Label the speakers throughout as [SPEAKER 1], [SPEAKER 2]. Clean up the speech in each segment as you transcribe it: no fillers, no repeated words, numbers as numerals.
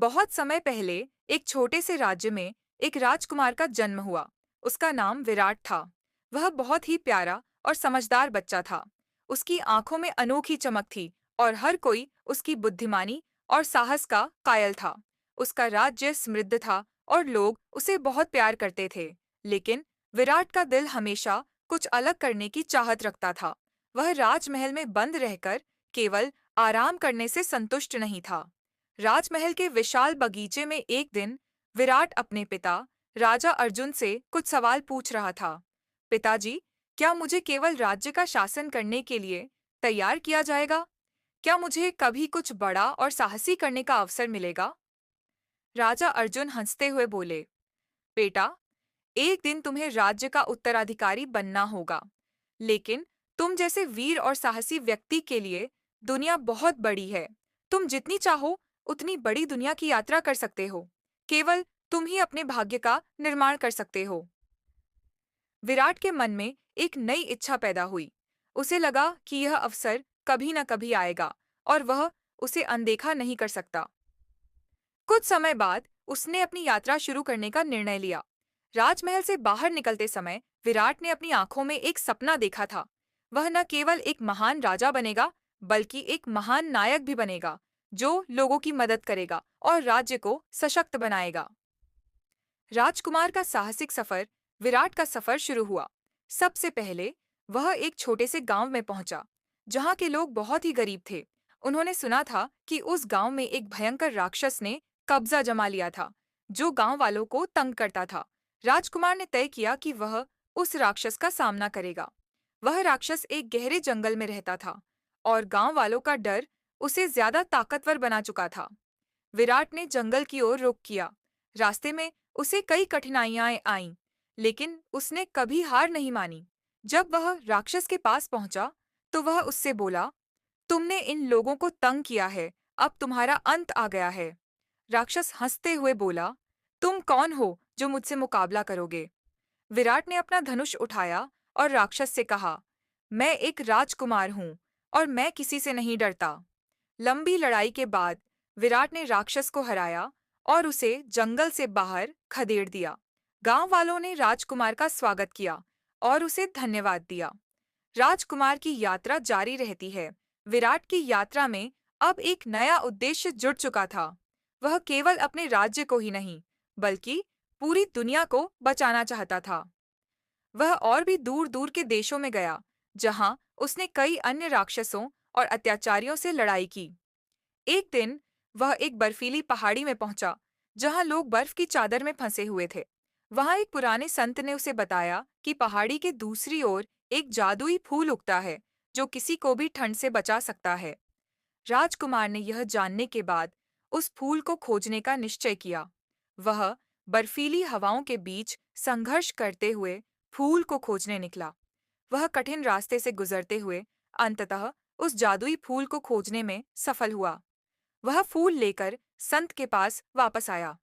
[SPEAKER 1] बहुत समय पहले एक छोटे से राज्य में एक राजकुमार का जन्म हुआ। उसका नाम विराट था। वह बहुत ही प्यारा और समझदार बच्चा था। उसकी आंखों में अनोखी चमक थी और हर कोई उसकी बुद्धिमानी और साहस का कायल था। उसका राज्य समृद्ध था और लोग उसे बहुत प्यार करते थे। लेकिन विराट का दिल हमेशा कुछ अलग करने की चाहत रखता था। वह राजमहल में बंद रहकर केवल आराम करने से संतुष्ट नहीं था। राजमहल के विशाल बगीचे में एक दिन विराट अपने पिता राजा अर्जुन से कुछ सवाल पूछ रहा था। पिताजी, क्या मुझे केवल राज्य का शासन करने के लिए तैयार किया जाएगा? क्या मुझे कभी कुछ बड़ा और साहसी करने का अवसर मिलेगा? राजा अर्जुन हंसते हुए बोले, बेटा, एक दिन तुम्हें राज्य का उत्तराधिकारी बनना होगा। लेकिन तुम जैसे वीर और साहसी व्यक्ति के लिए दुनिया बहुत बड़ी है। तुम जितनी चाहो उतनी बड़ी दुनिया की यात्रा कर सकते हो। केवल तुम ही अपने भाग्य का निर्माण कर सकते हो। विराट के मन में एक नई इच्छा पैदा हुई। उसे लगा कि यह अवसर कभी न कभी आएगा और वह उसे अनदेखा नहीं कर सकता। कुछ समय बाद उसने अपनी यात्रा शुरू करने का निर्णय लिया। राजमहल से बाहर निकलते समय विराट ने अपनी आंखों में एक सपना देखा था। वह न केवल एक महान राजा बनेगा, बल्कि एक महान नायक भी बनेगा, जो लोगों की मदद करेगा और राज्य को सशक्त बनाएगा। राजकुमार का साहसिक सफर विराट का सफर शुरू हुआ। सबसे पहले वह एक छोटे से गांव में पहुंचा, जहां के लोग बहुत ही गरीब थे। उन्होंने सुना था कि उस गांव में एक भयंकर राक्षस ने कब्जा जमा लिया था, जो गांव वालों को तंग करता था। राजकुमार ने तय किया कि वह उस राक्षस का सामना करेगा। वह राक्षस एक गहरे जंगल में रहता था और गांव वालों का डर उसे ज्यादा ताकतवर बना चुका था। विराट ने जंगल की ओर रुख किया। रास्ते में उसे कई कठिनाइयां आईं, लेकिन उसने कभी हार नहीं मानी। जब वह राक्षस के पास पहुंचा, तो वह उससे बोला, तुमने इन लोगों को तंग किया है, अब तुम्हारा अंत आ गया है। राक्षस हंसते हुए बोला, तुम कौन हो जो मुझसे मुकाबला करोगे? विराट ने अपना धनुष उठाया और राक्षस से कहा, मैं एक राजकुमार हूँ और मैं किसी से नहीं डरता। लंबी लड़ाई के बाद विराट ने राक्षस को हराया और उसे जंगल से बाहर खदेड़ दिया। गांव वालों ने राजकुमार का स्वागत किया और उसे धन्यवाद दिया। राजकुमार की यात्रा जारी रहती है। विराट की यात्रा में अब एक नया उद्देश्य जुड़ चुका था। वह केवल अपने राज्य को ही नहीं, बल्कि पूरी दुनिया को बचाना चाहता था। वह और भी दूर दूर के देशों में गया, जहां उसने कई अन्य राक्षसों और अत्याचारियों से लड़ाई की। एक दिन वह एक बर्फीली पहाड़ी में पहुंचा, जहां लोग बर्फ की चादर में फंसे हुए थे। वहां एक पुराने संत ने उसे बताया कि पहाड़ी के दूसरी ओर एक जादुई फूल उगता है, जो किसी को भी ठंड से बचा सकता है। राजकुमार ने यह जानने के बाद उस फूल को खोजने का निश्चय किया। वह बर्फीली हवाओं के बीच संघर्ष करते हुए फूल को खोजने निकला। वह कठिन रास्ते से गुजरते हुए अंततः उस जादुई फूल को खोजने में सफल हुआ। वह फूल लेकर संत के पास वापस आया।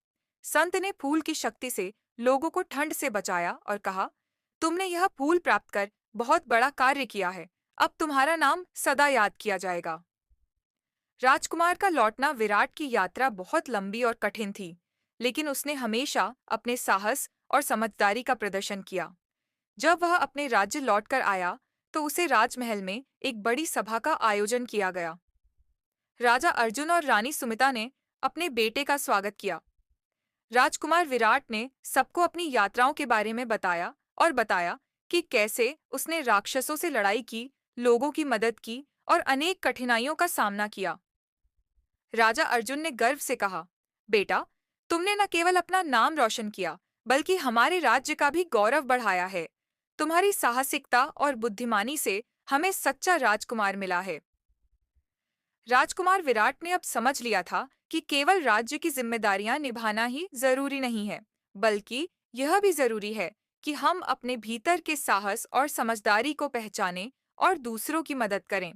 [SPEAKER 1] संत ने फूल की शक्ति से लोगों को ठंड से बचाया और कहा, तुमने यह फूल प्राप्त कर बहुत बड़ा कार्य किया है। अब तुम्हारा नाम सदा याद किया जाएगा। राजकुमार का लौटना विराट की यात्रा बहुत लंबी और कठिन थी, लेकिन उसने हमेशा अपने साहस और समझदारी का प्रदर्शन किया। जब वह अपने राज्य लौटकर आया, तो उसे राजमहल में एक बड़ी सभा का आयोजन किया गया। राजा अर्जुन और रानी सुमिता ने अपने बेटे का स्वागत किया। राजकुमार विराट ने सबको अपनी यात्राओं के बारे में बताया और बताया कि कैसे उसने राक्षसों से लड़ाई की, लोगों की मदद की और अनेक कठिनाइयों का सामना किया। राजा अर्जुन ने गर्व से कहा, बेटा, तुमने न केवल अपना नाम रोशन किया, बल्कि हमारे राज्य का भी गौरव बढ़ाया है। तुम्हारी साहसिकता और बुद्धिमानी से हमें सच्चा राजकुमार मिला है। राजकुमार विराट ने अब समझ लिया था कि केवल राज्य की जिम्मेदारियां निभाना ही जरूरी नहीं है, बल्कि यह भी जरूरी है कि हम अपने भीतर के साहस और समझदारी को पहचानें और दूसरों की मदद करें।